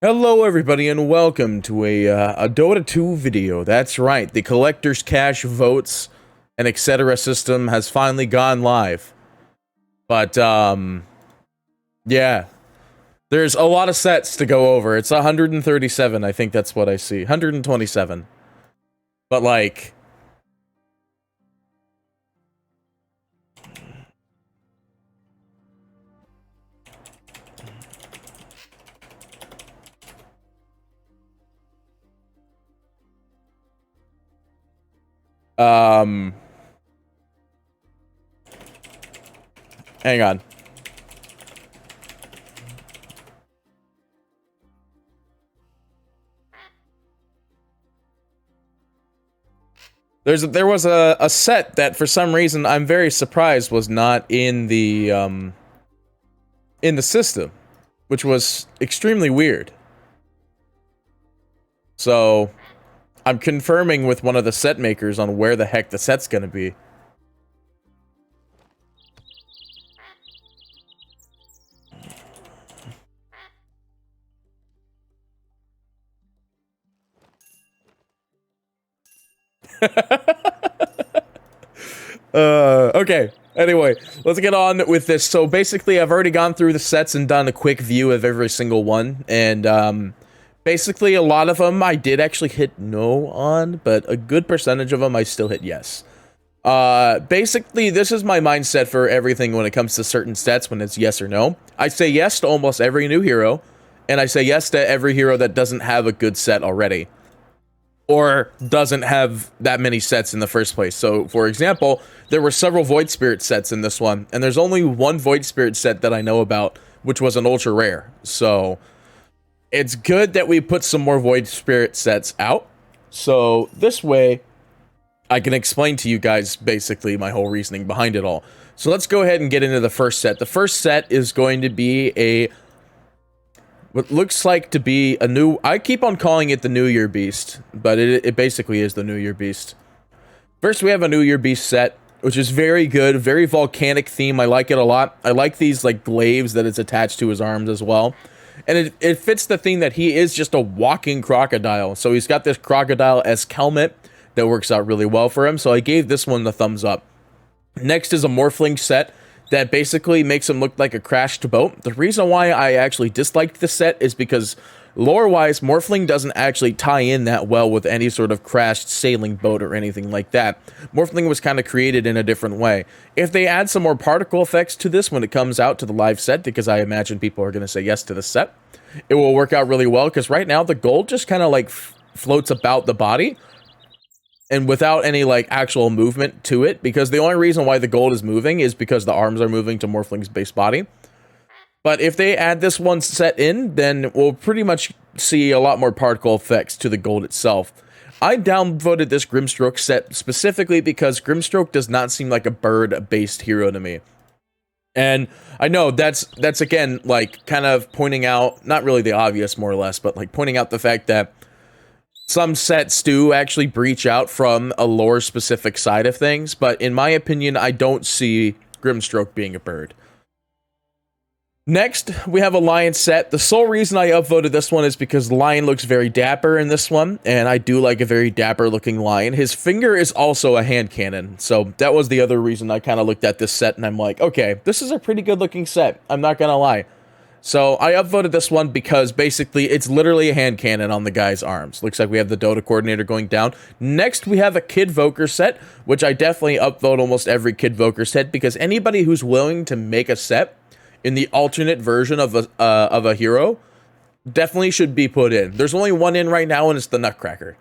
Hello everybody and welcome to a Dota 2 video. That's right, the collector's cash votes and etc. system has finally gone live. But yeah, there's a lot of sets to go over. It's 137, I think that's what I see. 127. But like um hang on. There was a set that for some reason I'm very surprised was not in the system, which was extremely weird. So I'm confirming with one of the set makers on where the heck the set's gonna be. Okay. Anyway, let's get on with this. So basically, I've already gone through the sets and done a quick view of every single one. And, basically, a lot of them I did actually hit no on, but a good percentage of them I still hit yes. Basically, this is my mindset for everything when it comes to certain sets when it's yes or no. I say yes to almost every new hero, and I say yes to every hero that doesn't have a good set already, or doesn't have that many sets in the first place. So, for example, there were several Void Spirit sets in this one, and there's only one Void Spirit set that I know about, which was an ultra rare. So, it's good that we put some more Void Spirit sets out. So, this way, I can explain to you guys basically my whole reasoning behind it all. So, let's go ahead and get into the first set. The first set is going to be what looks like to be a new... I keep on calling it the New Year Beast, but it basically is the New Year Beast. First, we have a New Year Beast set, which is very good, very volcanic theme. I like it a lot. I like these, like, glaives that it's attached to his arms as well. And it fits the theme that he is just a walking crocodile. So he's got this crocodile-esque helmet that works out really well for him. So I gave this one the thumbs up. Next is a Morphling set that basically makes him look like a crashed boat. The reason why I actually disliked this set is because lore-wise, Morphling doesn't actually tie in that well with any sort of crashed sailing boat or anything like that. Morphling was kind of created in a different way. If they add some more particle effects to this when it comes out to the live set, because I imagine people are going to say yes to the set, it will work out really well, because right now the gold just kind of like floats about the body, and without any like actual movement to it, because the only reason why the gold is moving is because the arms are moving to Morphling's base body. But if they add this one set in, then we'll pretty much see a lot more particle effects to the gold itself. I downvoted this Grimstroke set specifically because Grimstroke does not seem like a bird-based hero to me. And I know that's again like kind of pointing out, not really the obvious more or less, but like pointing out the fact that some sets do actually breach out from a lore-specific side of things, but in my opinion, I don't see Grimstroke being a bird. Next, we have a Lion set. The sole reason I upvoted this one is because Lion looks very dapper in this one, and I do like a very dapper-looking Lion. His finger is also a hand cannon, so that was the other reason I kind of looked at this set, and I'm like, okay, this is a pretty good-looking set, I'm not gonna lie. So I upvoted this one because basically it's literally a hand cannon on the guy's arms. Looks like we have the Dota coordinator going down. Next, we have a Kid Voker set, which I definitely upvote almost every Kid Voker set, because anybody who's willing to make a set in the alternate version of a hero definitely should be put in. There's only one in right now, and it's the Nutcracker.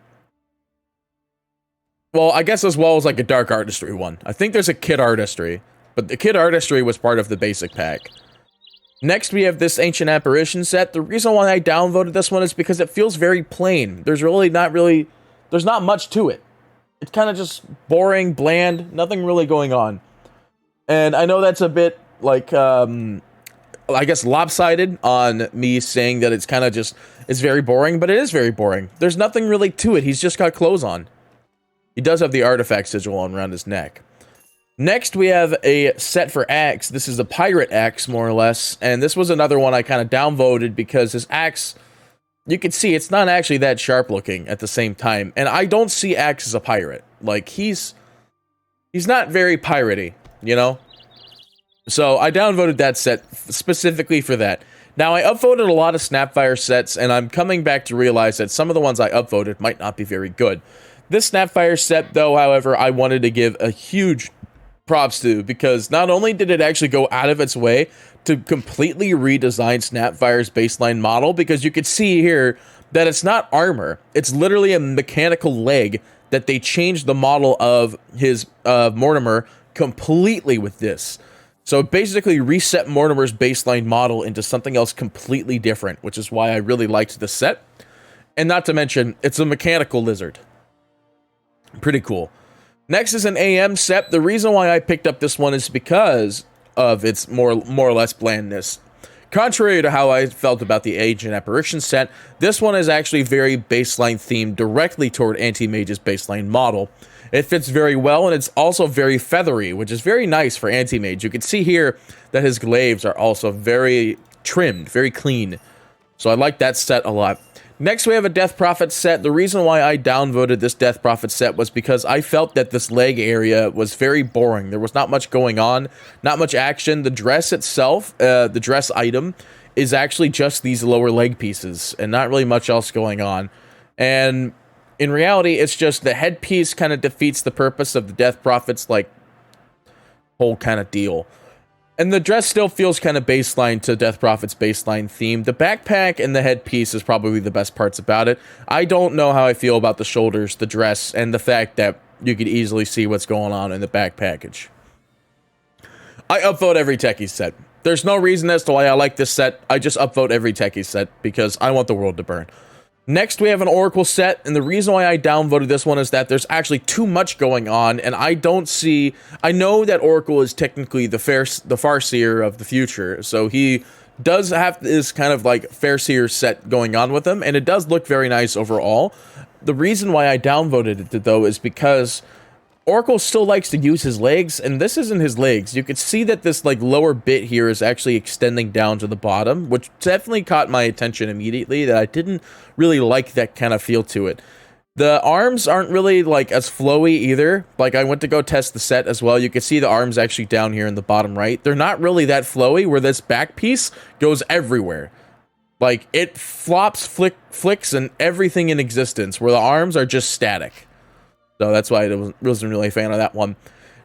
Well, I guess as well as like a Dark Artistry one. I think there's a Kid Artistry, but the Kid Artistry was part of the basic pack. Next, we have this Ancient Apparition set. The reason why I downvoted this one is because it feels very plain. There's not much to it. It's kind of just boring, bland, nothing really going on. And I know that's a bit, like, I guess lopsided on me saying that it's kind of just, it's very boring, but it is very boring. There's nothing really to it. He's just got clothes on. He does have the artifact sigil on around his neck. Next, we have a set for axe. This is a pirate axe, more or less, and this was another one I kind of downvoted because his axe you can see it's not actually that sharp looking at the same time. And I don't see Axe as a pirate. Like, he's not very piratey, you know? So I downvoted that set specifically for that. Now, I upvoted a lot of Snapfire sets, and I'm coming back to realize that some of the ones I upvoted might not be very good. This Snapfire set, though, however, I wanted to give a huge props to, because not only did it actually go out of its way to completely redesign Snapfire's baseline model, because you could see here that it's not armor, it's literally a mechanical leg that they changed the model of his Mortimer completely with this. So basically reset Mortimer's baseline model into something else completely different, which is why I really liked the set. And not to mention, it's a mechanical lizard. Pretty cool. Next is an AM set. The reason why I picked up this one is because of its more or less blandness. Contrary to how I felt about the Age and Apparition set, this one is actually very baseline themed directly toward Anti-Mage's baseline model. It fits very well, and it's also very feathery, which is very nice for Anti-Mage. You can see here that his glaives are also very trimmed, very clean. So I like that set a lot. Next, we have a Death Prophet set. The reason why I downvoted this Death Prophet set was because I felt that this leg area was very boring. There was not much going on, not much action. The dress itself, the dress item, is actually just these lower leg pieces, and not really much else going on. And in reality, it's just the headpiece kind of defeats the purpose of the Death Prophet's, like, whole kind of deal. And the dress still feels kind of baseline to Death Prophet's baseline theme. The backpack and the headpiece is probably the best parts about it. I don't know how I feel about the shoulders, the dress, and the fact that you could easily see what's going on in the back package. I upvote every Techie set. There's no reason as to why I like this set. I just upvote every Techie set because I want the world to burn. Next, we have an Oracle set, and the reason why I downvoted this one is that there's actually too much going on, and I don't see... I know that Oracle is technically the Farseer of the future, so he does have this kind of, like, Farseer set going on with him, and it does look very nice overall. The reason why I downvoted it, though, is because Oracle still likes to use his legs, and this isn't his legs. You can see that this, like, lower bit here is actually extending down to the bottom, which definitely caught my attention immediately, that I didn't really like that kind of feel to it. The arms aren't really, like, as flowy either. Like, I went to go test the set as well. You can see the arms actually down here in the bottom right. They're not really that flowy, where this back piece goes everywhere. Like, it flops, flicks, and everything in existence, where the arms are just static. So that's why I wasn't really a fan of that one.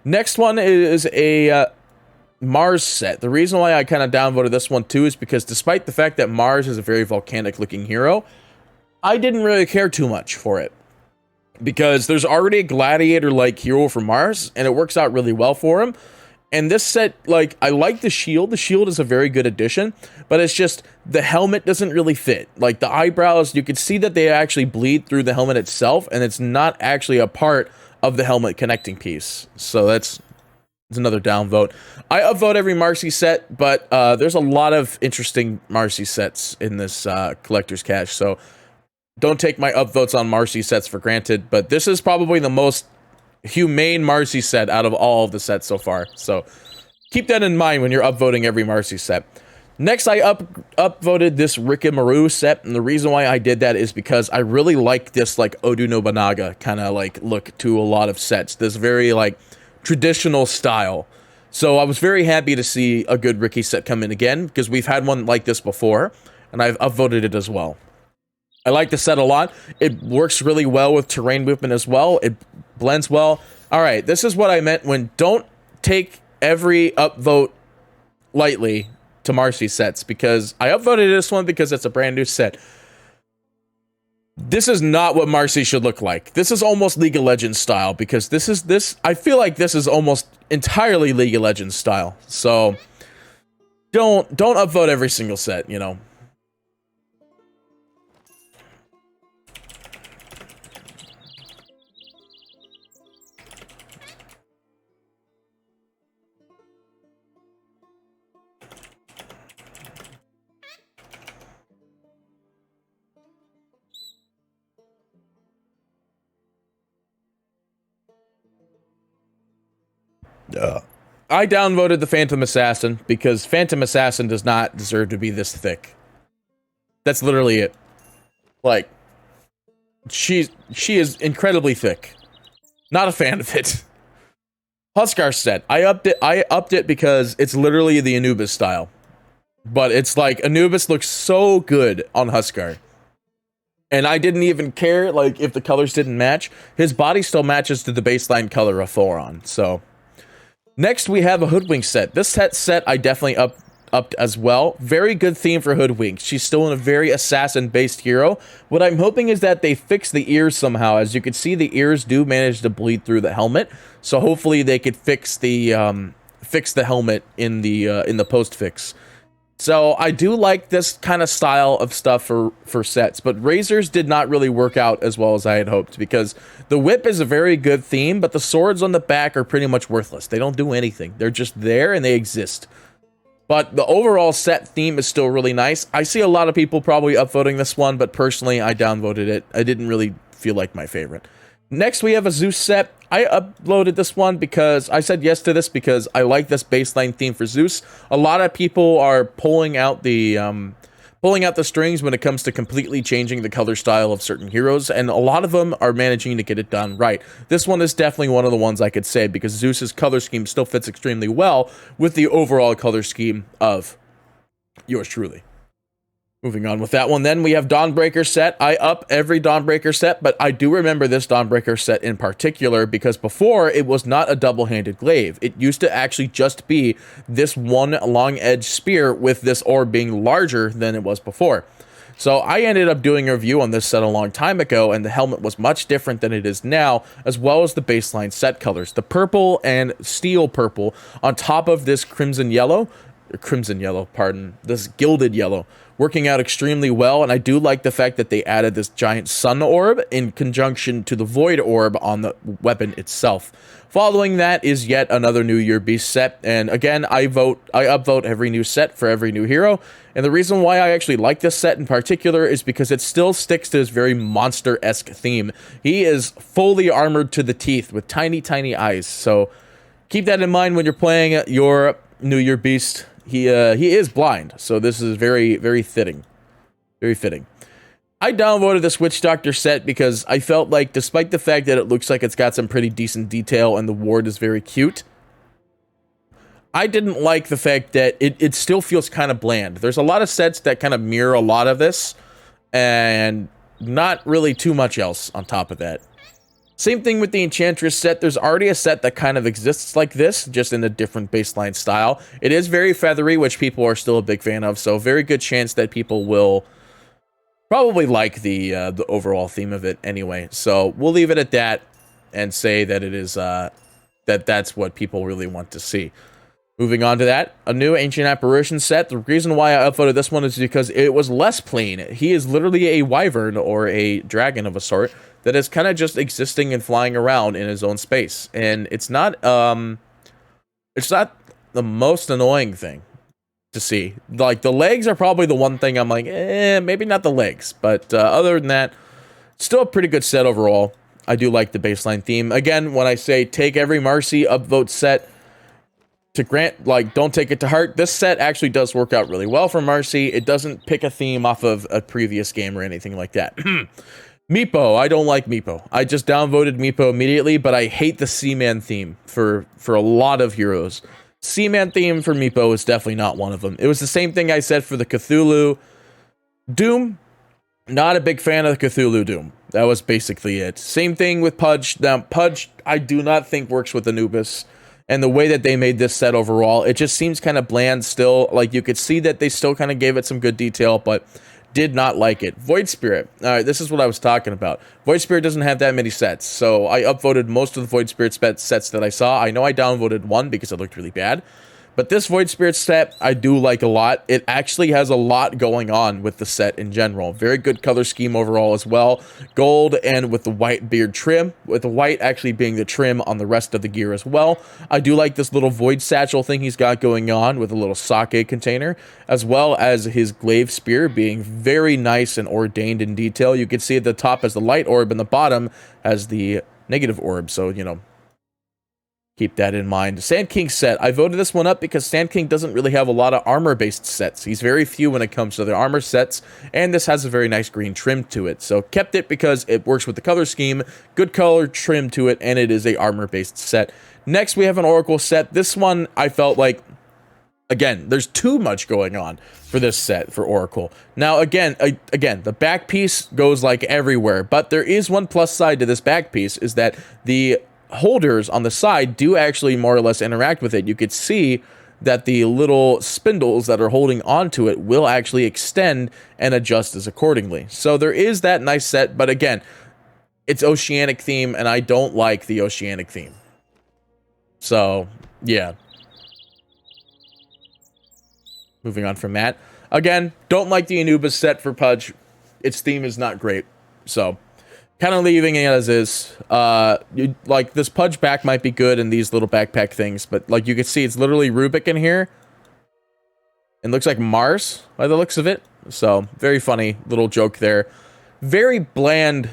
Next one is a Mars set. The reason why I kind of downvoted this one too is because despite the fact that Mars is a very volcanic looking hero, I didn't really care too much for it. Because there's already a gladiator-like hero for Mars, and it works out really well for him. And this set, like, I like the shield. The shield is a very good addition, but it's just the helmet doesn't really fit. Like, the eyebrows, you can see that they actually bleed through the helmet itself, and it's not actually a part of the helmet connecting piece. So that's another downvote. I upvote every Marci set, but there's a lot of interesting Marci sets in this collector's cache, so don't take my upvotes on Marci sets for granted, but this is probably the most humane Marci set out of all of the sets so far, so keep that in mind when you're upvoting every Marci set. Next, I upvoted this Rikimaru set, and the reason why I did that is because I really like this, like, Oda Nobunaga kind of, like, look to a lot of sets. This very, like, traditional style. So I was very happy to see a good Ricky set come in again, because we've had one like this before, and I've upvoted it as well. I like the set a lot. It works really well with terrain movement as well. It blends well. All right, this is what I meant when don't take every upvote lightly to Marci sets, because I upvoted this one because it's a brand new set. This is not what Marci should look like. This is almost League of Legends style, because I feel like this is almost entirely League of Legends style. So don't upvote every single set, you know. I downvoted the Phantom Assassin because Phantom Assassin does not deserve to be this thick. That's literally it. Like, she is incredibly thick. Not a fan of it. Huskar set. I upped it because it's literally the Anubis style. But it's like, Anubis looks so good on Huskar. And I didn't even care, like, if the colors didn't match. His body still matches to the baseline color of Thoron, so. Next, we have a Hoodwink set. This set I definitely upped as well. Very good theme for Hoodwink. She's still in a very assassin-based hero. What I'm hoping is that they fix the ears somehow. As you can see, the ears do manage to bleed through the helmet. So hopefully they could fix the helmet in the post-fix. So I do like this kind of style of stuff for sets, but Razors did not really work out as well as I had hoped, because the whip is a very good theme, but the swords on the back are pretty much worthless. They don't do anything. They're just there and they exist. But the overall set theme is still really nice. I see a lot of people probably upvoting this one, but personally I downvoted it. I didn't really feel like my favorite. Next, we have a Zeus set. I uploaded this one because I said yes to this because I like this baseline theme for Zeus. A lot of people are pulling out the strings when it comes to completely changing the color style of certain heroes, and a lot of them are managing to get it done right. This one is definitely one of the ones I could say, because Zeus's color scheme still fits extremely well with the overall color scheme of yours truly. Moving on with that one, then we have Dawnbreaker set. I up every Dawnbreaker set, but I do remember this Dawnbreaker set in particular because before it was not a double-handed glaive. It used to actually just be this one long-edged spear with this orb being larger than it was before. So I ended up doing a review on this set a long time ago, and the helmet was much different than it is now, as well as the baseline set colors. The purple and steel purple on top of this crimson yellow, this gilded yellow, working out extremely well, and I do like the fact that they added this giant sun orb in conjunction to the void orb on the weapon itself. Following that is yet another New Year Beast set, and again, I upvote every new set for every new hero, and the reason why I actually like this set in particular is because it still sticks to his very monster-esque theme. He is fully armored to the teeth with tiny, tiny eyes, so keep that in mind when you're playing your New Year Beast. He is blind, so this is very, very fitting. Very fitting. I downvoted this Witch Doctor set because I felt like, despite the fact that it looks like it's got some pretty decent detail and the ward is very cute, I didn't like the fact that it still feels kind of bland. There's a lot of sets that kind of mirror a lot of this, and not really too much else on top of that. Same thing with the Enchantress set. There's already a set that kind of exists like this, just in a different baseline style. It is very feathery, which people are still a big fan of, so very good chance that people will probably like the overall theme of it anyway. So we'll leave it at that and say that it is that's what people really want to see. Moving on to that, a new Ancient Apparition set. The reason why I upvoted this one is because it was less plain. He is literally a wyvern or a dragon of a sort that is kind of just existing and flying around in his own space. And it's not the most annoying thing to see. Like, the legs are probably the one thing I'm like, maybe not the legs. But other than that, still a pretty good set overall. I do like the baseline theme. Again, when I say take every Marci upvote set to grant, like, don't take it to heart, this set actually does work out really well for Marci. It doesn't pick a theme off of a previous game or anything like that. Meepo, I don't like Meepo. I just downvoted Meepo immediately, but I hate the Seaman theme for a lot of heroes. Seaman theme for Meepo is definitely not one of them. It was the same thing I said for the Cthulhu Doom. Not a big fan of the Cthulhu Doom. That was basically it. Same thing with Pudge. Now, Pudge, I do not think works with Anubis. And the way that they made this set overall, it just seems kind of bland still. Like, you could see that they still kind of gave it some good detail, but did not like it. Void Spirit. Alright, this is what I was talking about. Void Spirit doesn't have that many sets, so I upvoted most of the Void Spirit sets that I saw. I know I downvoted one because it looked really bad. But this Void Spirit set, I do like a lot. It actually has a lot going on with the set in general. Very good color scheme overall as well. Gold and with the white beard trim, with the white actually being the trim on the rest of the gear as well. I do like this little Void Satchel thing he's got going on with a little sake container, as well as his glaive spear being very nice and ordained in detail. You can see at the top as the light orb and the bottom as the negative orb, so, you know, Keep that in mind. Sand King set. I voted this one up because Sand King doesn't really have a lot of armor-based sets. He's very few when it comes to the armor sets, and this has a very nice green trim to it. So kept it because it works with the color scheme, good color trim to it, and it is a armor-based set. Next, we have an Oracle set. This one, I felt like, again, there's too much going on for this set for Oracle. Now, again, the back piece goes like everywhere, but there is one plus side to this back piece, is that the holders on the side do actually more or less interact with it. You could see that the little spindles that are holding onto it will actually extend and adjust as accordingly. So there is that nice set, but again, it's oceanic theme, and I don't like the oceanic theme. So, yeah. Moving on from that. Again, don't like the Anubis set for Pudge. Its theme is not great. So, kind of leaving it as is. Like, this Pudge back might be good in these little backpack things, but like you can see, it's literally Rubik in here. It looks like Mars by the looks of it. So, very funny little joke there. Very bland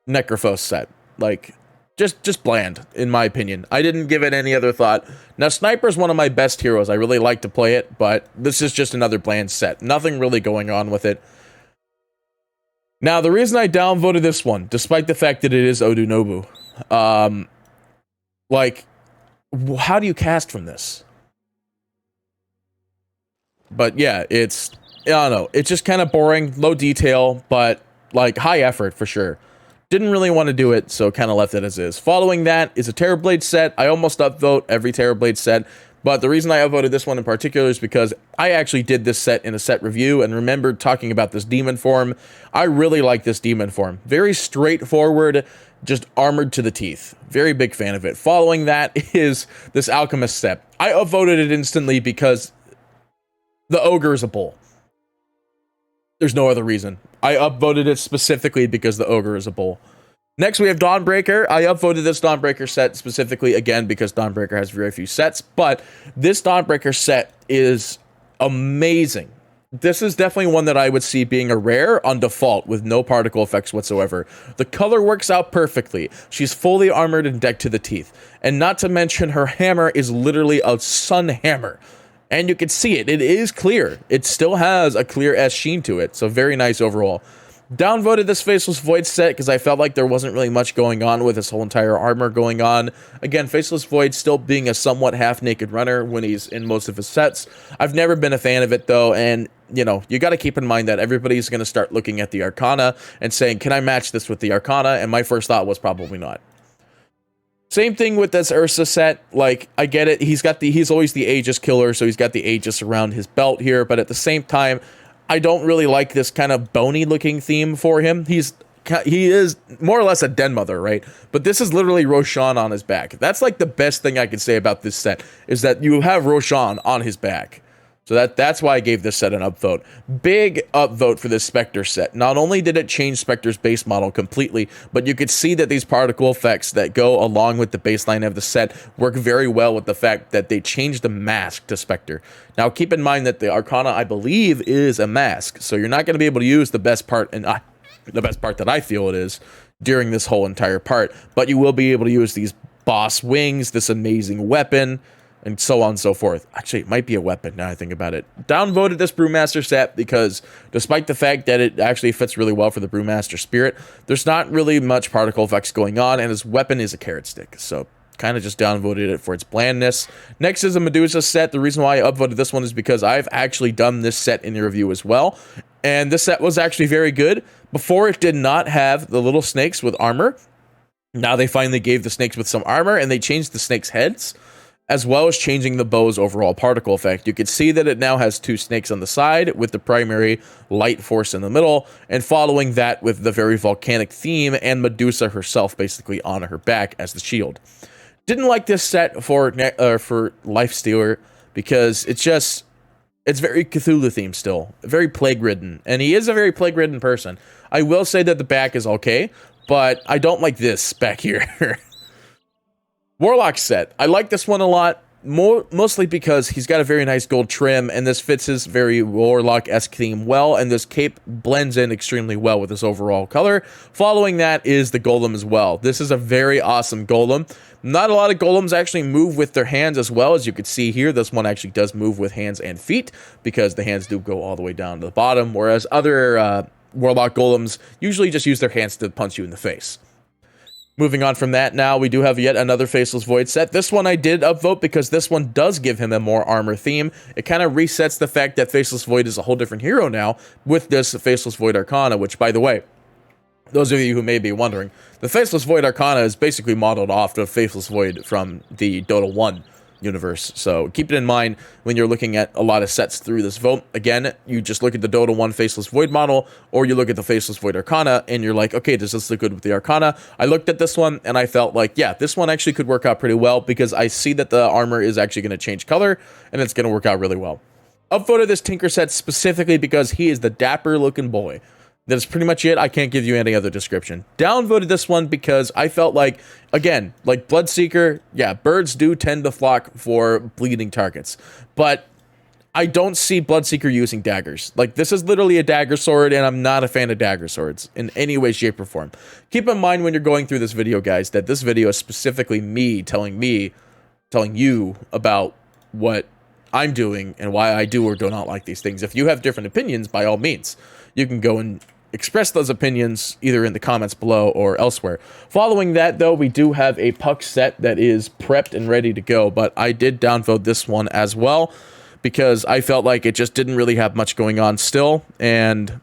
Necrophos set. Like, just bland, in my opinion. I didn't give it any other thought. Now, Sniper's one of my best heroes. I really like to play it, but this is just another bland set. Nothing really going on with it. Now, the reason I downvoted this one, despite the fact that it is Odunobu, like, how do you cast from this? But yeah, it's, I don't know, it's just kind of boring, low detail, but like high effort for sure. Didn't really want to do it, so kind of left it as is. Following that is a Terrorblade set. I almost upvote every Terrorblade set, but the reason I upvoted this one in particular is because I actually did this set in a set review and remembered talking about this demon form. I really like this demon form. Very straightforward, just armored to the teeth. Very big fan of it. Following that is this Alchemist set. I upvoted it instantly because the Ogre is a bull. There's no other reason. I upvoted it specifically because the Ogre is a bull. Next, we have Dawnbreaker. I upvoted this Dawnbreaker set specifically, again, because Dawnbreaker has very few sets, but this Dawnbreaker set is amazing. This is definitely one that I would see being a rare on default with no particle effects whatsoever. The color works out perfectly. She's fully armored and decked to the teeth. And not to mention, her hammer is literally a sun hammer. And you can see it. It is clear. It still has a clear S sheen to it. So very nice overall. Downvoted this Faceless Void set because I felt like there wasn't really much going on with this whole entire armor going on. Again, Faceless Void still being a somewhat half-naked runner when he's in most of his sets. I've never been a fan of it though, and you know, you got to keep in mind that everybody's going to start looking at the Arcana and saying, can I match this with the Arcana? And my first thought was probably not. Same thing with this Ursa set. Like, I get it. He's always the Aegis killer, so he's got the Aegis around his belt here. But at the same time, I don't really like this kind of bony looking theme for him. He is more or less a den mother, right? But this is literally Roshan on his back. That's like the best thing I can say about this set, is that you have Roshan on his back. So that's why I gave this set an upvote. Big upvote for this Spectre set. Not only did it change Spectre's base model completely, but you could see that these particle effects that go along with the baseline of the set work very well with the fact that they changed the mask to Spectre. Now keep in mind that the Arcana, I believe, is a mask, so you're not going to be able to use the best part, and the best part that I feel it is, during this whole entire part, but you will be able to use these boss wings, this amazing weapon, and so on and so forth. Actually, it might be a weapon now I think about it. Downvoted this Brewmaster set because despite the fact that it actually fits really well for the Brewmaster spirit, there's not really much particle effects going on, and his weapon is a carrot stick. So kind of just downvoted it for its blandness. Next is a Medusa set. The reason why I upvoted this one is because I've actually done this set in the review as well. And this set was actually very good. Before, it did not have the little snakes with armor. Now they finally gave the snakes with some armor, and they changed the snakes' heads, as well as changing the bow's overall particle effect. You can see that it now has two snakes on the side with the primary light force in the middle, and following that with the very volcanic theme and Medusa herself basically on her back as the shield. Didn't like this set for Lifestealer because it's very Cthulhu themed still, very plague-ridden, and he is a very plague-ridden person. I will say that the back is okay, but I don't like this back here. Warlock set. I like this one a lot. Mostly because he's got a very nice gold trim, and this fits his very Warlock-esque theme well, and this cape blends in extremely well with his overall color. Following that is the golem as well. This is a very awesome golem. Not a lot of golems actually move with their hands as well, as you can see here. This one actually does move with hands and feet, because the hands do go all the way down to the bottom, whereas other Warlock golems usually just use their hands to punch you in the face. Moving on from that, now we do have yet another Faceless Void set. This one I did upvote because this one does give him a more armor theme. It kind of resets the fact that Faceless Void is a whole different hero now with this Faceless Void Arcana, which, by the way, those of you who may be wondering, the Faceless Void Arcana is basically modeled off the Faceless Void from the Dota 1 universe. So keep it in mind when you're looking at a lot of sets through this vote. Again, you just look at the Dota 1 Faceless Void model, or you look at the Faceless Void Arcana, and you're like, okay, does this look good with the Arcana? I looked at this one, and I felt like, yeah, this one actually could work out pretty well, because I see that the armor is actually going to change color, and it's going to work out really well. Upvoted this Tinker set specifically because he is the dapper-looking boy. That's pretty much it. I can't give you any other description. Downvoted this one because I felt like, again, like Bloodseeker, yeah, birds do tend to flock for bleeding targets. But I don't see Bloodseeker using daggers. Like, this is literally a dagger sword, and I'm not a fan of dagger swords in any way, shape, or form. Keep in mind when you're going through this video, guys, that this video is specifically me telling you about what I'm doing and why I do or do not like these things. If you have different opinions, by all means, you can go and express those opinions either in the comments below or elsewhere. Following that, though, we do have a puck set that is prepped and ready to go, but I did downvote this one as well because I felt like it just didn't really have much going on still, and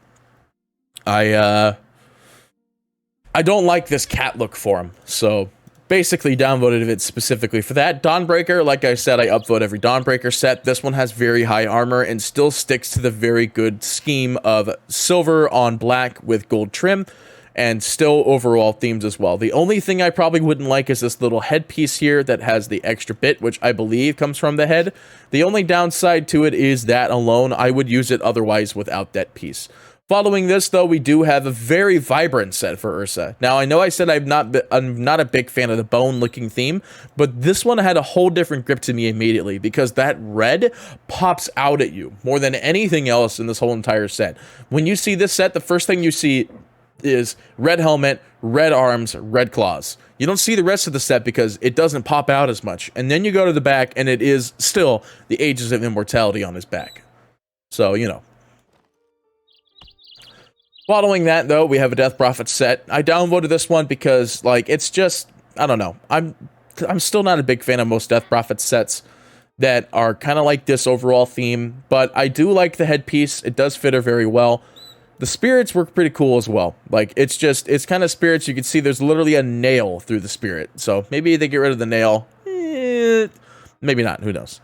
I don't like this cat look for him, so basically downvoted it specifically for that. Dawnbreaker, like I said, I upvote every Dawnbreaker set. This one has very high armor and still sticks to the very good scheme of silver on black with gold trim, and still overall themes as well. The only thing I probably wouldn't like is this little headpiece here that has the extra bit, which I believe comes from the head. The only downside to it is that alone. I would use it otherwise without that piece. Following this, though, we do have a very vibrant set for Ursa. Now, I know I said I'm not a big fan of the bone-looking theme, but this one had a whole different grip to me immediately because that red pops out at you more than anything else in this whole entire set. When you see this set, the first thing you see is red helmet, red arms, red claws. You don't see the rest of the set because it doesn't pop out as much. And then you go to the back, and it is still the Ages of Immortality on his back. So, you know. Following that, though, we have a Death Prophet set. I downvoted this one because, like, it's just, I don't know. I'm still not a big fan of most Death Prophet sets that are kind of like this overall theme, but I do like the headpiece. It does fit her very well. The spirits work pretty cool as well. Like, it's kind of spirits. You can see there's literally a nail through the spirit. So maybe they get rid of the nail. Maybe not. Who knows?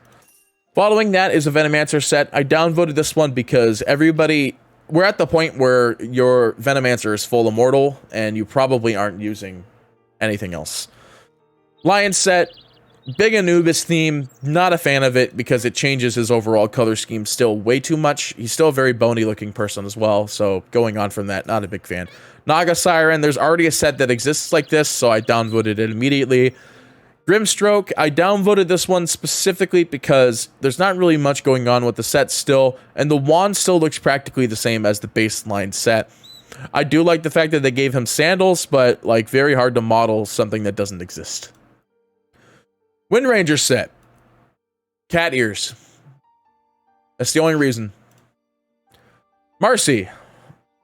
Following that is a Venomancer set. I downvoted this one because everybody... We're at the point where your Venomancer is full immortal, and you probably aren't using anything else. Lion set, big Anubis theme, not a fan of it because it changes his overall color scheme still way too much. He's still a very bony looking person as well, so going on from that, not a big fan. Naga Siren, there's already a set that exists like this, so I downvoted it immediately. Grimstroke, I downvoted this one specifically because there's not really much going on with the set still, and the wand still looks practically the same as the baseline set. I do like the fact that they gave him sandals, but, like, very hard to model something that doesn't exist. Wind Ranger set. Cat ears. That's the only reason. Marci.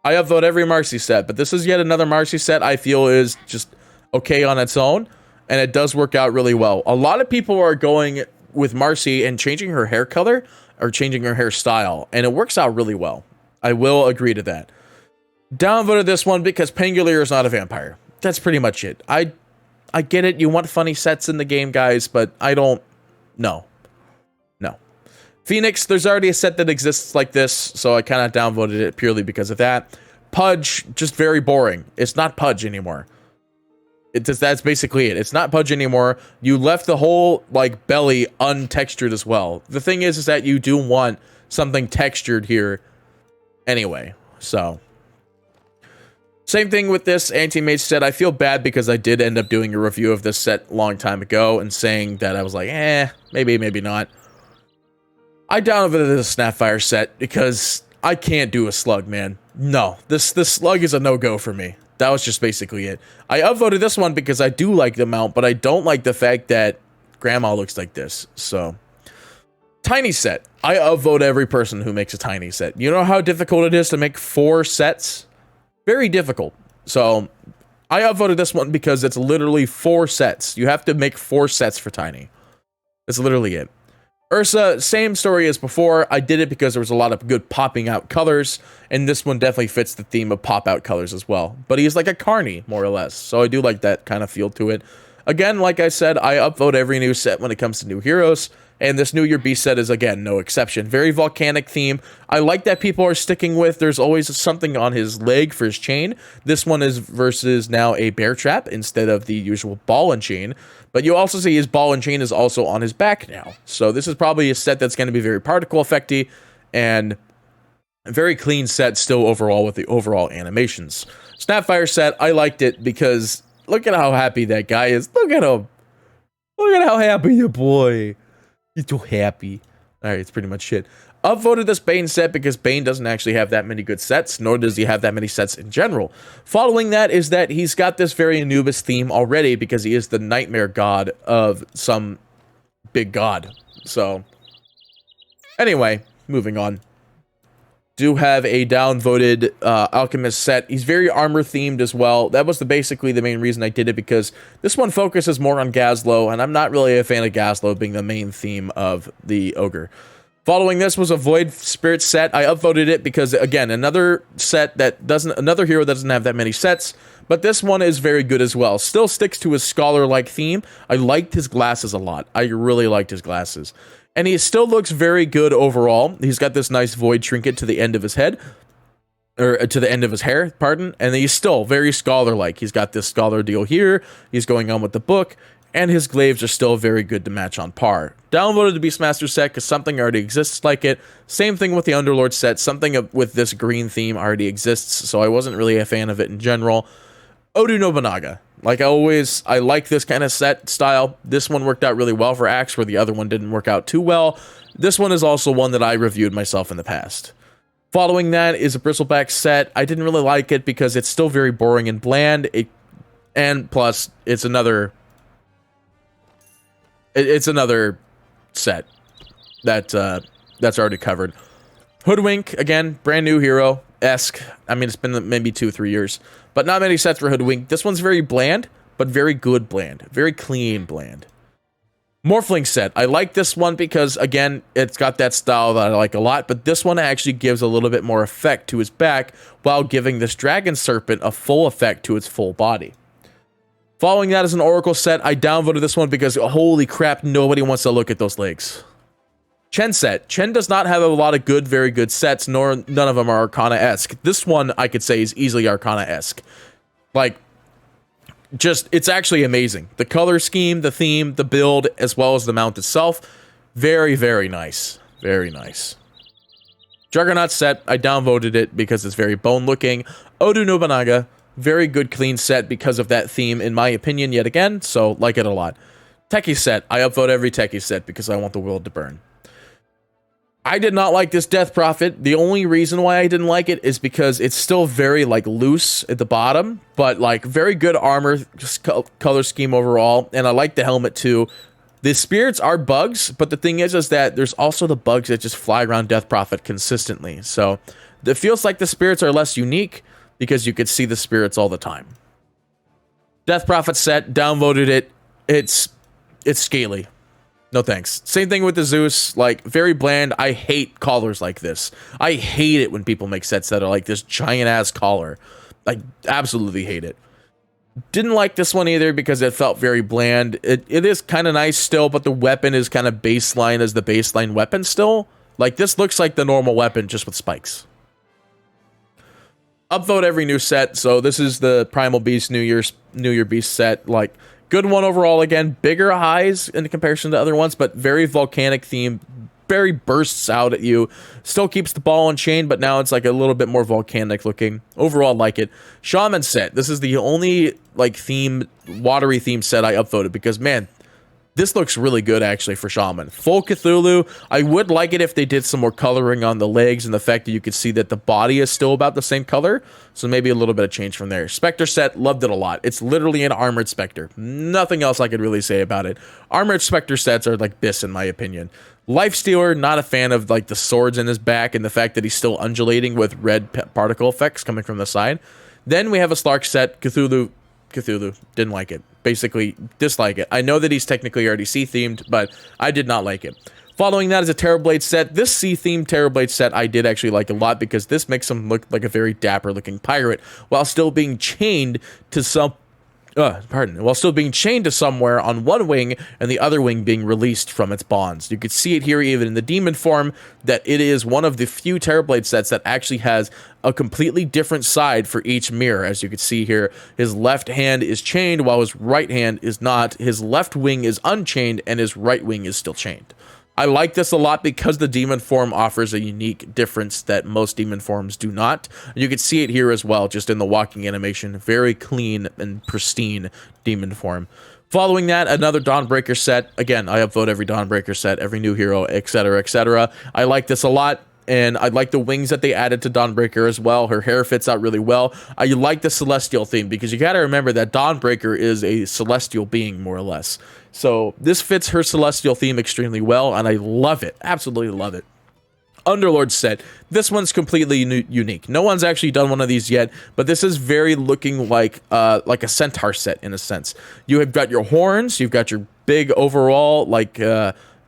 I upvote every Marci set, but this is yet another Marci set I feel is just okay on its own. And it does work out really well. A lot of people are going with Marci and changing her hair color or changing her hairstyle, and it works out really well. I will agree to that. Downvoted this one because Pangolier is not a vampire. That's pretty much it. I get it. You want funny sets in the game, guys, but I don't... No. Phoenix, there's already a set that exists like this, so I kind of downvoted it purely because of that. Pudge, just very boring. It's not Pudge anymore. That's basically it. It's not Pudge anymore. You left the whole, like, belly untextured as well. The thing is that you do want something textured here anyway. So Same thing with this anti-mage set. I feel bad because I did end up doing a review of this set a long time ago and saying that I was like, maybe, maybe not. I downvoted this Snapfire set because I can't do a slug, man. No, this slug is a no-go for me. That was just basically it. I upvoted this one because I do like the mount, but I don't like the fact that grandma looks like this, so. Tiny set. I upvote every person who makes a tiny set. You know how difficult it is to make 4 sets? Very difficult. So, I upvoted this one because it's literally 4 sets. You have to make 4 sets for tiny. That's literally it. Ursa, same story as before. I did it because there was a lot of good popping out colors, and this one definitely fits the theme of pop out colors as well. But he's like a carny, more or less, so I do like that kind of feel to it. Again, like I said, I upvote every new set when it comes to new heroes, and this New Year Beast set is, again, no exception. Very volcanic theme. I like that people are sticking with, there's always something on his leg for his chain. This one is versus now a bear trap instead of the usual ball and chain. But you also see his ball and chain is also on his back now. So this is probably a set that's going to be very particle effecty and a very clean set still overall with the overall animations. Snapfire set, I liked it because look at how happy that guy is. Look at him. Look at how happy your boy. He's so happy. Alright, it's pretty much shit. Upvoted this Bane set because Bane doesn't actually have that many good sets, nor does he have that many sets in general. Following that is that he's got this very Anubis theme already because he is the nightmare god of some big god. So, anyway, moving on. Do have a downvoted Alchemist set. He's very armor themed as well. That was basically the main reason I did it because this one focuses more on Gazlowe, and I'm not really a fan of Gazlowe being the main theme of the Ogre. Following this was a Void Spirit set. I upvoted it because, again, another set that another hero that doesn't have that many sets, but this one is very good as well. Still sticks to his scholar-like theme. I liked his glasses a lot. I really liked his glasses. And he still looks very good overall. He's got this nice void trinket to the end of his head. Or to the end of his hair, pardon. And he's still very scholar-like. He's got this scholar deal here. He's going on with the book. And his glaives are still very good to match on par. Downloaded the Beastmaster set because something already exists like it. Same thing with the Underlord set. Something with this green theme already exists. So I wasn't really a fan of it in general. Odu Nobunaga. Like always, I like this kind of set style. This one worked out really well for Axe, where the other one didn't work out too well. This one is also one that I reviewed myself in the past. Following that is a Bristleback set. I didn't really like it because it's still very boring and bland. And plus, it's another set that that's already covered. Hoodwink, again, brand new hero-esque. I mean, it's been maybe 2-3 years. But not many sets for Hoodwink. This one's very bland, but very good bland. Very clean bland. Morphling set. I like this one because, again, it's got that style that I like a lot, but this one actually gives a little bit more effect to his back while giving this Dragon Serpent a full effect to its full body. Following that is an Oracle set. I downvoted this one because, holy crap, nobody wants to look at those legs. Chen set. Chen does not have a lot of good, very good sets, nor none of them are Arcana-esque. This one, I could say, is easily Arcana-esque. Like, just, it's actually amazing. The color scheme, the theme, the build, as well as the mount itself, very, very nice. Very nice. Juggernaut set, I downvoted it because it's very bone-looking. Odu Nobunaga, very good, clean set because of that theme, in my opinion, yet again, so like it a lot. Techie set, I upvote every Techie set because I want the world to burn. I did not like this Death Prophet. The only reason why I didn't like it is because it's still very, like, loose at the bottom, but, like, very good armor, color scheme overall, and I like the helmet, too. The spirits are bugs, but the thing is that there's also the bugs that just fly around Death Prophet consistently, so it feels like the spirits are less unique because you could see the spirits all the time. Death Prophet set, downvoted it. It's scaly. No thanks. Same thing with the Zeus, like, very bland. I hate collars like this. I hate it when people make sets that are like this giant-ass collar. I absolutely hate it. Didn't like this one either because it felt very bland. It is kind of nice still, but the weapon is kind of baseline as the baseline weapon still. Like, this looks like the normal weapon, just with spikes. Upvote every new set, so this is the Primal Beast New Year Beast set, like... Good one overall, again. Bigger highs in comparison to other ones, but very volcanic theme. very bursts out at you. Still keeps the ball on chain, but now it's like a little bit more volcanic looking. Overall, like it. Shaman set. This is the only like watery theme set I upvoted because, man, this looks really good, actually, for Shaman. Full Cthulhu. I would like it if they did some more coloring on the legs and the fact that you could see that the body is still about the same color. So maybe a little bit of change from there. Spectre set, loved it a lot. It's literally an armored Spectre. Nothing else I could really say about it. Armored Spectre sets are like this, in my opinion. Lifestealer, not a fan of like the swords in his back and the fact that he's still undulating with red particle effects coming from the side. Then we have a Slark set, Cthulhu, didn't like it. Basically, dislike it. I know that he's technically already sea-themed, but I did not like it. Following that is a Terrorblade set. This sea-themed Terrorblade set I did actually like a lot because this makes him look like a very dapper-looking pirate while still being chained to while still being chained to somewhere on one wing and the other wing being released from its bonds. You could see it here even in the demon form that it is one of the few Terrorblade sets that actually has a completely different side for each mirror. As you can see here, his left hand is chained while his right hand is not. His left wing is unchained and his right wing is still chained. I like this a lot because the demon form offers a unique difference that most demon forms do not. You can see it here as well, just in the walking animation. Very clean and pristine demon form. Following that, another Dawnbreaker set. Again, I upvote every Dawnbreaker set, every new hero, etc., etc. I like this a lot. And I like the wings that they added to Dawnbreaker as well. Her hair fits out really well. I like the Celestial theme because you got to remember that Dawnbreaker is a celestial being, more or less. So this fits her celestial theme extremely well, and I love it. Absolutely love it. Underlord set. This one's completely unique. No one's actually done one of these yet, but this is very looking like a centaur set in a sense. You have got your horns, you've got your big overall like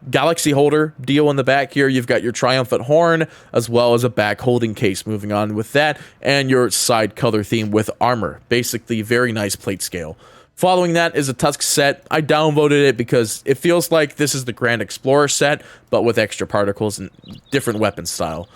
galaxy holder deal in the back here. You've got your triumphant horn as well as a back holding case. Moving on with that, and your side color theme with armor. Basically, very nice plate scale. Following that is a Tusk set. I downvoted it because it feels like this is the Grand Explorer set, but with extra particles and different weapon style.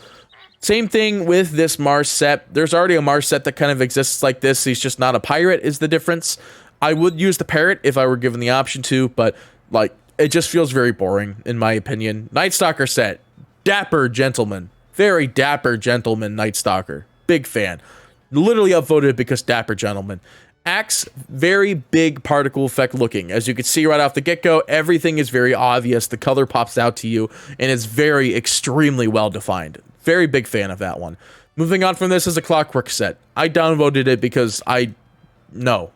Same thing with this Mars set. There's already a Mars set that kind of exists like this. He's just not a pirate is the difference. I would use the parrot if I were given the option to, but like it just feels very boring in my opinion. Night Stalker set. Dapper gentleman. Very dapper gentleman Night Stalker. Big fan. Literally upvoted it because dapper gentleman. Axe, very big particle effect looking. As you can see right off the get-go, everything is very obvious. The color pops out to you, and it's very extremely well defined. Very big fan of that one. Moving on from this is a Clockwork set. I downvoted it because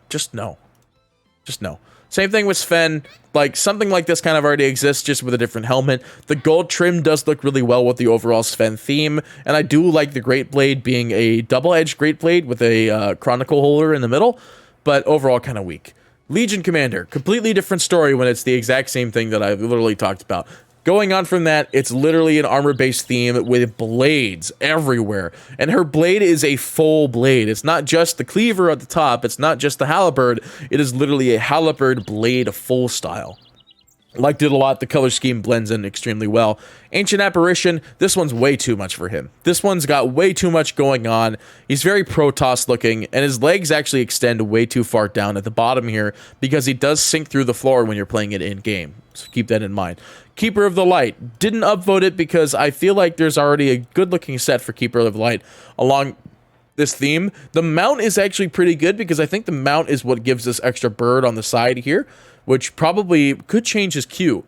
just no. Same thing with Sven. Like, something like this kind of already exists, just with a different helmet. The gold trim does look really well with the overall Sven theme, and I do like the Great Blade being a double-edged Great Blade with a Chronicle holder in the middle, but overall kind of weak. Legion Commander, completely different story when it's the exact same thing that I've literally talked about. Going on from that, it's literally an armor-based theme with blades everywhere. And her blade is a full blade. It's not just the cleaver at the top. It's not just the halberd. It is literally a halberd blade full style. Liked it a lot. The color scheme blends in extremely well. Ancient Apparition, this one's way too much for him. This one's got way too much going on. He's very Protoss looking, and his legs actually extend way too far down at the bottom here because he does sink through the floor when you're playing it in-game. So keep that in mind. Keeper of the Light. Didn't upvote it because I feel like there's already a good-looking set for Keeper of the Light along this theme. The mount is actually pretty good because I think the mount is what gives this extra bird on the side here, which probably could change his Q,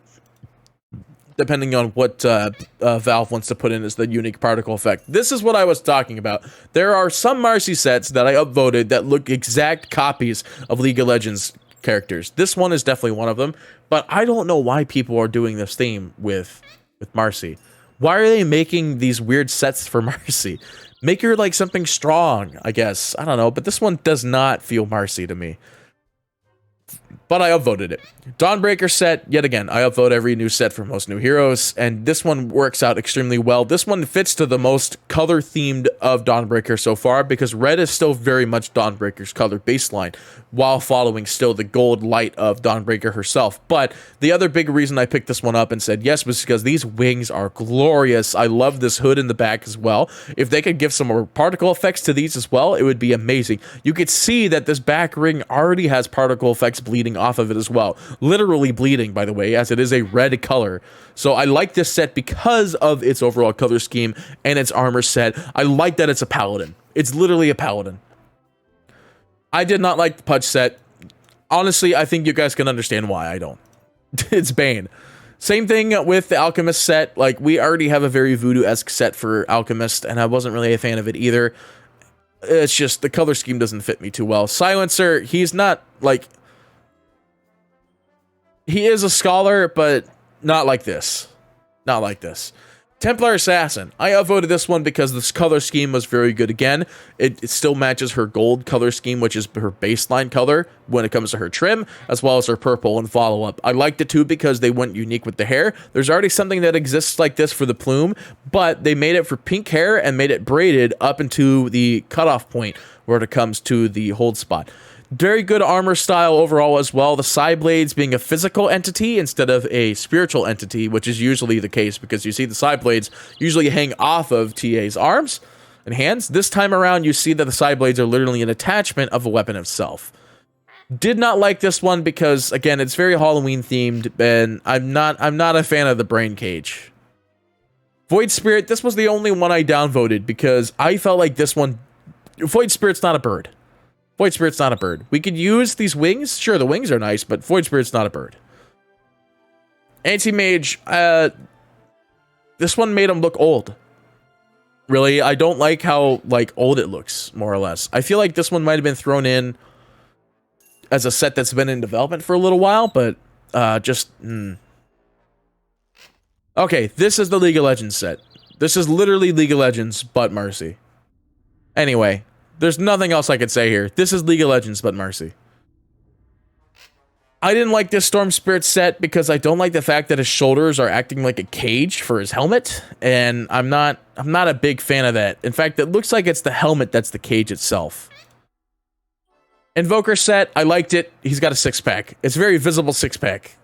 depending on what Valve wants to put in as the unique particle effect. This is what I was talking about. There are some Marci sets that I upvoted that look exact copies of League of Legends characters. This one is definitely one of them, but I don't know why people are doing this theme with Marci. Why are they making these weird sets for Marci? Make her like something strong, I guess. I don't know, but this one does not feel Marci to me. But I upvoted it. Dawnbreaker set, yet again, I upvote every new set for most new heroes, and this one works out extremely well. This one fits to the most color-themed of Dawnbreaker so far, because red is still very much Dawnbreaker's color baseline, while following still the gold light of Dawnbreaker herself. But the other big reason I picked this one up and said yes was because these wings are glorious. I love this hood in the back as well. If they could give some more particle effects to these as well, it would be amazing. You could see that this back ring already has particle effects bleeding off of it as well. Literally bleeding, by the way, as it is a red color. So I like this set because of its overall color scheme and its armor set. I like that it's a paladin. It's literally a paladin. I did not like the Pudge set. Honestly, I think you guys can understand why I don't. It's Bane. Same thing with the Alchemist set. Like, we already have a very voodoo-esque set for Alchemist, and I wasn't really a fan of it either. It's just, the color scheme doesn't fit me too well. Silencer, he's not, like... He is a scholar, but not like this. Not like this. Templar Assassin. I upvoted this one because this color scheme was very good again. It still matches her gold color scheme, which is her baseline color when it comes to her trim, as well as her purple and follow-up. I liked it too because they went unique with the hair. There's already something that exists like this for the plume, but they made it for pink hair and made it braided up into the cutoff point where it comes to the hold spot. Very good armor style overall as well. The side blades being a physical entity instead of a spiritual entity, which is usually the case because you see the side blades usually hang off of TA's arms and hands. This time around, you see that the side blades are literally an attachment of a weapon itself. Did not like this one because, again, it's very Halloween themed, and I'm not a fan of the brain cage. Void Spirit, this was the only one I downvoted because I felt like this one... Void Spirit's not a bird. Void Spirit's not a bird. We could use these wings. Sure, the wings are nice, but Void Spirit's not a bird. Anti-Mage, this one made him look old. Really, I don't like how, like, old it looks, more or less. I feel like this one might have been thrown in as a set that's been in development for a little while, but, Okay, this is the League of Legends set. This is literally League of Legends, but Marci. Anyway, there's nothing else I could say here. This is League of Legends, but Marci. I didn't like this Storm Spirit set because I don't like the fact that his shoulders are acting like a cage for his helmet, and I'm not a big fan of that. In fact, it looks like it's the helmet that's the cage itself. Invoker set, I liked it. He's got a six-pack. It's a very visible six-pack.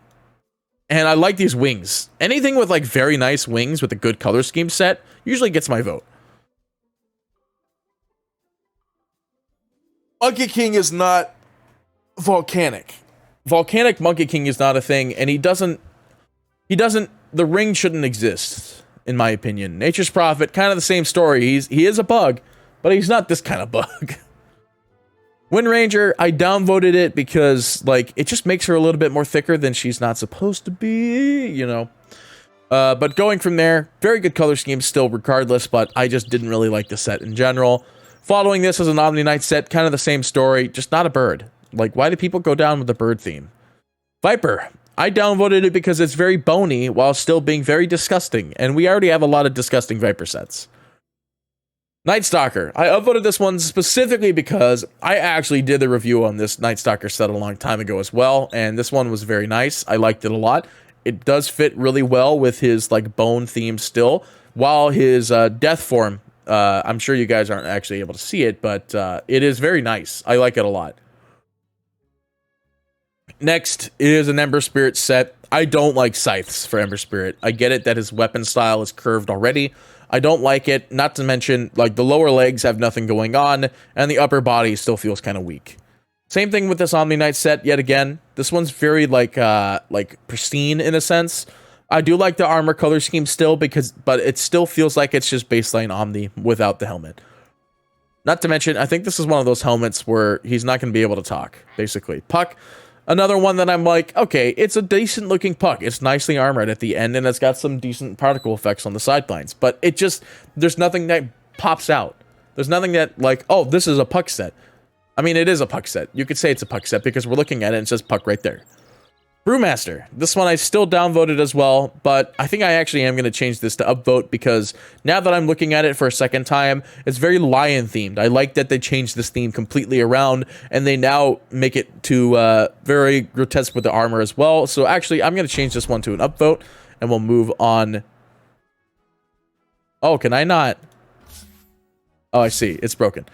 And I like these wings. Anything with, like, very nice wings with a good color scheme set usually gets my vote. Monkey King is not volcanic. Volcanic Monkey King is not a thing, and the ring shouldn't exist, in my opinion. Nature's Prophet, kind of the same story. He is a bug, but he's not this kind of bug. Wind Ranger, I downvoted it because, like, it just makes her a little bit more thicker than she's not supposed to be, you know. But going from there, very good color scheme still regardless, but I just didn't really like the set in general. Following this as an Omni Knight set, kind of the same story, just not a bird. Like, why do people go down with the bird theme? Viper, I downvoted it because it's very bony while still being very disgusting, and we already have a lot of disgusting Viper sets. Night Stalker, I upvoted this one specifically because I actually did the review on this Night Stalker set a long time ago as well, and this one was very nice. I liked it a lot. It does fit really well with his, like, bone theme still, while his death form, I'm sure you guys aren't actually able to see it, but it is very nice. I like it a lot. Next is an Ember Spirit set. I don't like scythes for Ember Spirit. I get it that his weapon style is curved already. I don't like it, not to mention, like, the lower legs have nothing going on, and the upper body still feels kind of weak. Same thing with this Omni Knight set, yet again. This one's very, like pristine in a sense. I do like the armor color scheme still, but it still feels like it's just baseline Omni without the helmet. Not to mention, I think this is one of those helmets where he's not going to be able to talk, basically. Puck, another one that I'm like, okay, it's a decent looking Puck. It's nicely armored at the end, and it's got some decent particle effects on the sidelines. But it just, there's nothing that pops out. There's nothing that, like, oh, this is a Puck set. I mean, it is a Puck set. You could say it's a Puck set because we're looking at it and it says Puck right there. Brewmaster. This one I still downvoted as well, but I think I actually am going to change this to upvote because now that I'm looking at it for a second time, it's very lion themed. I like that they changed this theme completely around and they now make it to very grotesque with the armor as well. So actually, I'm going to change this one to an upvote and we'll move on. Oh, can I not? Oh, I see. It's broken.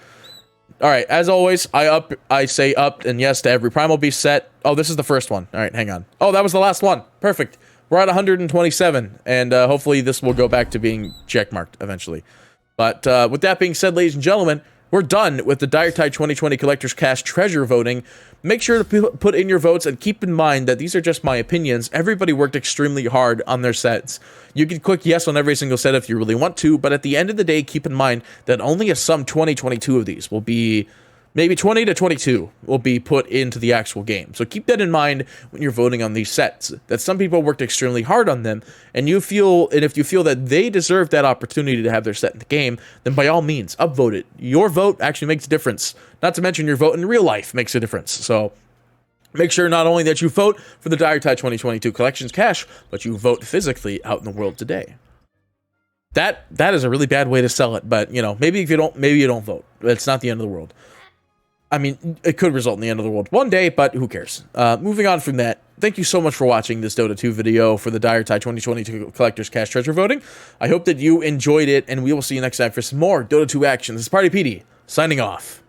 All right, as always, I say up and yes to every Primal Beast set. Oh, this is the first one. All right, hang on. Oh, that was the last one. Perfect. We're at 127, and hopefully this will go back to being checkmarked eventually. But with that being said, ladies and gentlemen, we're done with the Diretide 2020 Collector's Cash Treasure voting. Make sure to put in your votes, and keep in mind that these are just my opinions. Everybody worked extremely hard on their sets. You can click yes on every single set if you really want to, but at the end of the day, keep in mind that only a sum 22 of these will be, maybe 20 to 22 will be put into the actual game. So keep that in mind when you're voting on these sets, that some people worked extremely hard on them, and if you feel that they deserve that opportunity to have their set in the game, then by all means, upvote it. Your vote actually makes a difference. Not to mention your vote in real life makes a difference. So make sure not only that you vote for the Diretide 2022 Collections Cash, but you vote physically out in the world today. That is a really bad way to sell it, but, you know, maybe you don't vote. It's not the end of the world. I mean, it could result in the end of the world one day, but who cares? Moving on from that, thank you so much for watching this Dota 2 video for the Diretide 2022 Collector's Cash Treasure voting. I hope that you enjoyed it, and we will see you next time for some more Dota 2 action. This is Party PD, signing off.